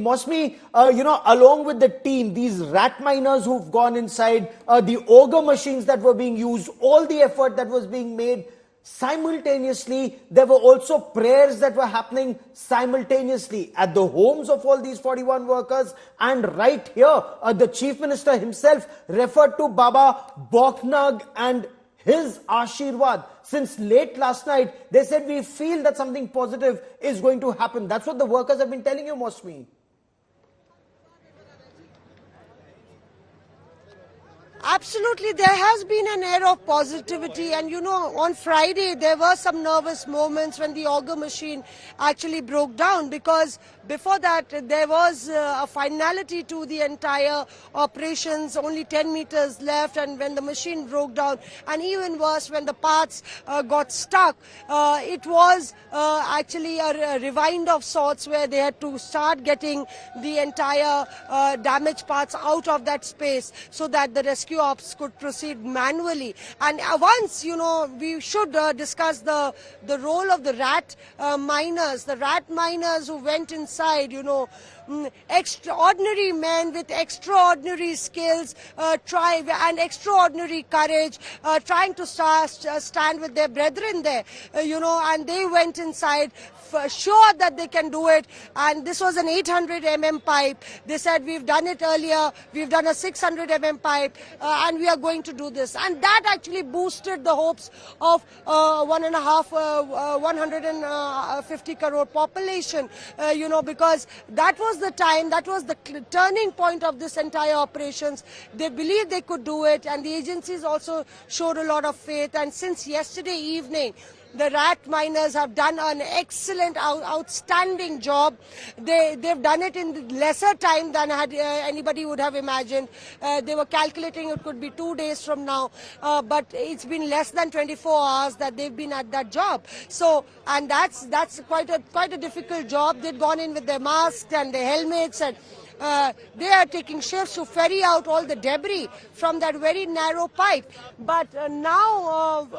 Mosmi, along with the team, these rat miners who've gone inside, the auger machines that were being used, all the effort that was being made, simultaneously, there were also prayers that were happening simultaneously at the homes of all these 41 workers. And right here, the Chief Minister himself referred to Baba Boknag and his Ashirwad. Since late last night, they said we feel that something positive is going to happen. That's what the workers have been telling you, Mosmi. Absolutely, there has been an air of positivity, and on Friday there were some nervous moments when the auger machine actually broke down, because before that there was a finality to the entire operations, only 10 meters left, and when the machine broke down, and even worse when the parts got stuck, it was actually a rewind of sorts where they had to start getting the entire damaged parts out of that space so that the rescue ops could proceed manually. And once, we should discuss the role of the rat miners who went inside, extraordinary men with extraordinary skills, and extraordinary courage, trying to stand with their brethren there, and they went inside, sure that they can do it. And this was an 800 pipe. They said, we've done it earlier, we've done a 600 pipe, and we are going to do this. And that actually boosted the hopes of 150 crore population, because that was the time, that was the turning point of this entire operations. They believed they could do it, and the agencies also showed a lot of faith. And since yesterday evening, the rat miners have done an excellent, outstanding job. They've done it in lesser time than anybody would have imagined. They were calculating it could be 2 days from now, but it's been less than 24 hours that they've been at that job. So, and that's quite a difficult job. They'd gone in with their masks and their helmets, and they are taking shifts to ferry out all the debris from that very narrow pipe. But now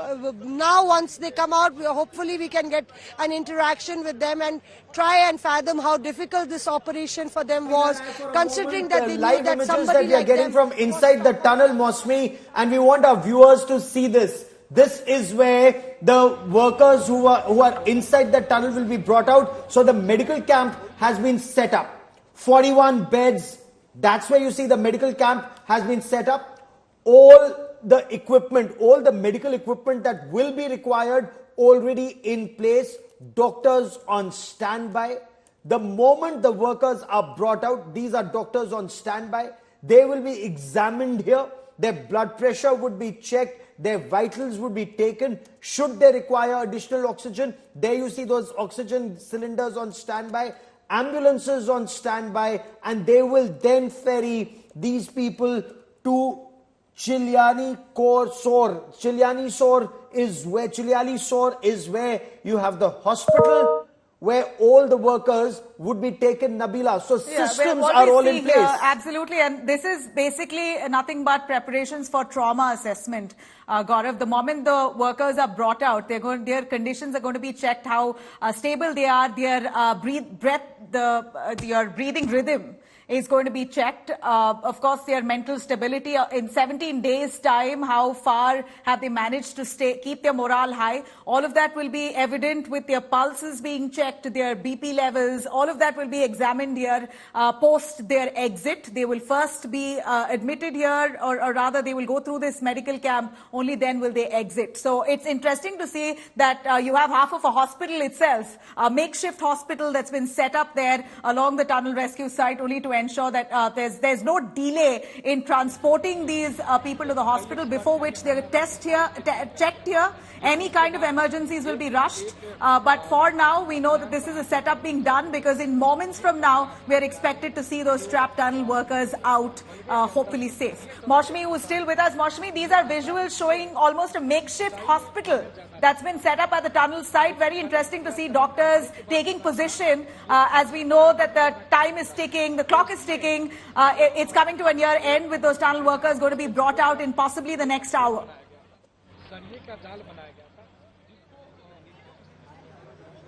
once they come out, hopefully we can get an interaction with them and try and fathom how difficult this operation for them was, considering that they knew that somebody we are getting from inside the tunnel, Mosmi, and we want our viewers to see this. This is where the workers who are inside the tunnel will be brought out. So the medical camp has been set up. 41 beds, that's where you see the medical camp has been set up. All the equipment, all the medical equipment that will be required already in place. Doctors on standby. The moment the workers are brought out, these are doctors on standby. They will be examined here. Their blood pressure would be checked. Their vitals would be taken. Should they require additional oxygen, there you see those oxygen cylinders on standby. Ambulances on standby, and they will then ferry these people to Chilyani Sor. Chilyani Sor is where you have the hospital where all the workers would be taken, Nabila. So systems are all in place. Absolutely, and this is basically nothing but preparations for trauma assessment. Gaurav, the moment the workers are brought out, their conditions are going to be checked, how stable they are, their their breathing rhythm is going to be checked. Of course, their mental stability in 17 days' time, how far have they managed to keep their morale high. All of that will be evident with their pulses being checked, their BP levels. All of that will be examined here post their exit. They will first be admitted here, or rather they will go through this medical camp. Only then will they exit. So it's interesting to see that you have half of a hospital itself, a makeshift hospital that's been set up there along the tunnel rescue site, only to ensure that there's no delay in transporting these people to the hospital, before which they're checked here. Any kind of emergencies will be rushed. But for now, we know that this is a setup being done, because in moments from now, we are expected to see those trapped tunnel workers out, hopefully safe. Moshmi, who is still with us. Moshmi, these are visuals showing almost a makeshift hospital that's been set up at the tunnel site. Very interesting to see doctors taking position, as we know that the time is ticking, the clock is ticking. It's coming to a near end, with those tunnel workers going to be brought out in possibly the next hour.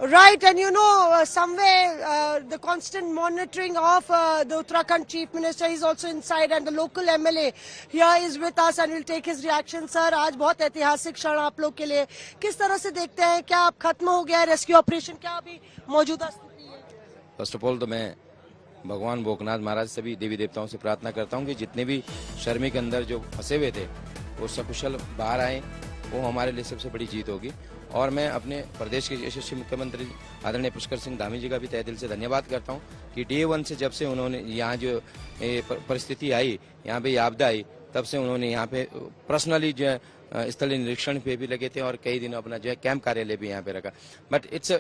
Right, and somewhere the constant monitoring of the Uttarakhand Chief Minister is also inside, and the local MLA here is with us and we'll take his reaction. Sir, आज बहुत ऐतिहासिक क्षण आप लोग के लिए किस तरह से देखते हैं? क्या आप खत्म हो गया रेस्क्यू ऑपरेशन? क्या अभी मौजूदा स्थिति है? फर्स्ट ऑफ ऑल तो मैं भगवान भोगनाथ महाराज सभी देवी देवताओं से प्रार्थना करता हूं कि जितने भी शर्मी के अंदर जो फंसे हुए थे वो सकुशल बाहर आए, वो हमारे लिए सबसे बड़ी जीत होगी। और मैं अपने प्रदेश के यशस्वी मुख्यमंत्री आदरणीय पुष्कर सिंह धामी जी का भी तहे दिल से धन्यवाद करता हूं कि डे 1 से जब से उन्होंने यहाँ जो परिस्थिति आई, यहाँ पे आपदा आई, तब से उन्होंने यहाँ पे पर्सनली जो है स्थलीय निरीक्षण पे भी लगे थे और कई दिन अपना जो है कैंप कार्यालय भी यहाँ पे रखा। But it's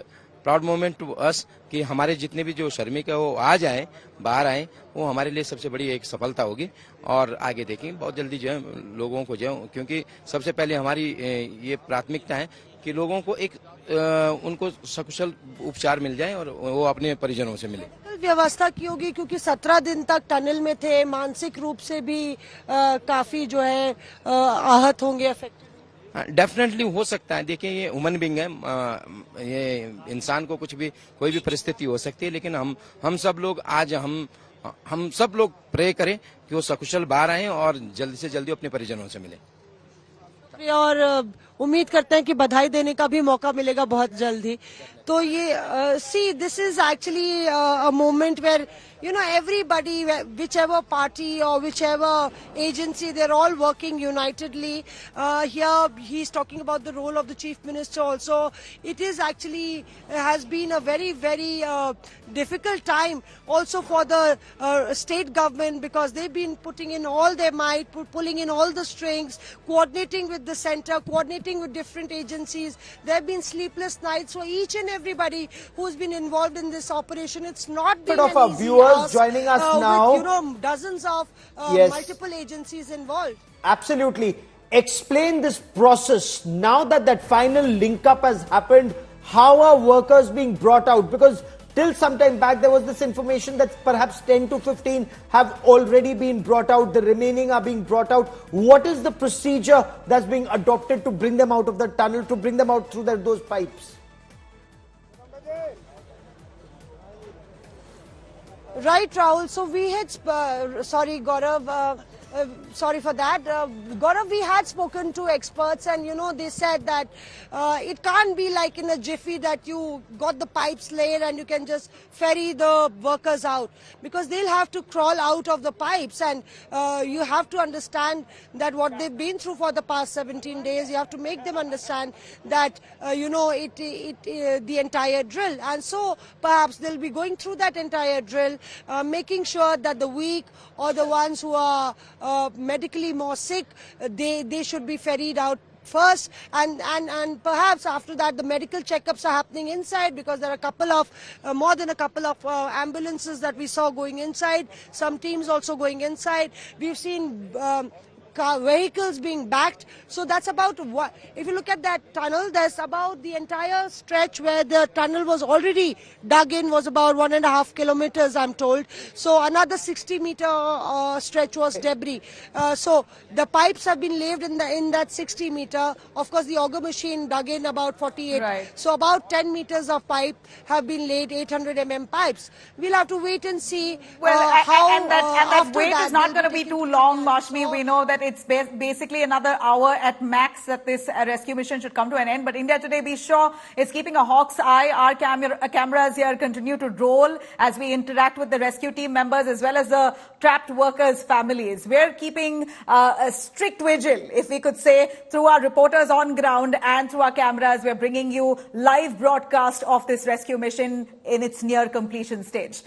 proud moment to us कि हमारे जितने भी जो श्रमिक है वो आ जाएं, बाहर आए, वो हमारे लिए सबसे बड़ी एक सफलता होगी। और आगे देखें बहुत जल्दी जो है लोगों को जो, क्योंकि सबसे पहले हमारी ये प्राथमिकता है कि लोगों को एक उनको सकुशल उपचार मिल जाए और वो अपने परिजनों से मिले। व्यवस्था की होगी क्योंकि 17 दिन तक टनल में थे, मानसिक रूप से भी काफी जो है आहत होंगे, अफेक्ट। डेफिनेटली हो सकता है। देखिए ये ह्यूमन बीइंग है, ये इंसान को कुछ भी कोई भी परिस्थिति हो सकती है, लेकिन हम सब लोग आज हम सब लोग प्रे करें कि वो सकुशल बाहर आए और जल्दी से जल्दी अपने परिजनों से मिले। और उम्मीद करते हैं कि बधाई देने का भी मौका मिलेगा बहुत जल्दी। तो ये see this is actually a moment where everybody, whichever party or whichever agency, they're all working unitedly. Here he's talking about the role of the Chief Minister also. It is actually has been a very, very difficult time also for the state government, because they've been putting in all their might, pulling in all the strings, coordinating with the center, coordinating with different agencies. There have been sleepless nights for each and everybody who's been involved in this operation. It's not been of an our easy viewers task, joining us now. With, dozens of Yes. multiple agencies involved. Absolutely. Explain this process. Now that that final link up has happened, how are workers being brought out? Because till some time back, there was this information that perhaps 10 to 15 have already been brought out. The remaining are being brought out. What is the procedure that's being adopted to bring them out of the tunnel, to bring them out through those pipes? Right, Rahul. So we had, sorry, Gaurav, sorry for that. Gaurav, we had spoken to experts and, they said that it can't be like in a jiffy that you got the pipes laid and you can just ferry the workers out, because they'll have to crawl out of the pipes, and you have to understand that what they've been through for the past 17 days, you have to make them understand that, the entire drill. And so perhaps they'll be going through that entire drill, making sure that the weak or the ones who are medically more sick, they should be ferried out first, and perhaps after that the medical checkups are happening inside, because there are a couple of more than a couple of ambulances that we saw going inside, some teams also going inside. We've seen vehicles being backed. So that's about what, if you look at that tunnel, there's about the entire stretch where the tunnel was already dug in was about 1.5 kilometers, I'm told. So another 60-meter stretch was debris. So the pipes have been laid in that 60 meter. Of course, the auger machine dug in about 48. Right. So about 10 meters of pipe have been laid, 800 We'll have to wait and see how and that wait is not going to be too long, Mashmi. We know that it's basically another hour at max that this rescue mission should come to an end. But India Today, be sure, is keeping a hawk's eye. Our cameras here continue to roll as we interact with the rescue team members as well as the trapped workers' families. We're keeping a strict vigil, if we could say, through our reporters on ground and through our cameras. We're bringing you live broadcast of this rescue mission in its near completion stage.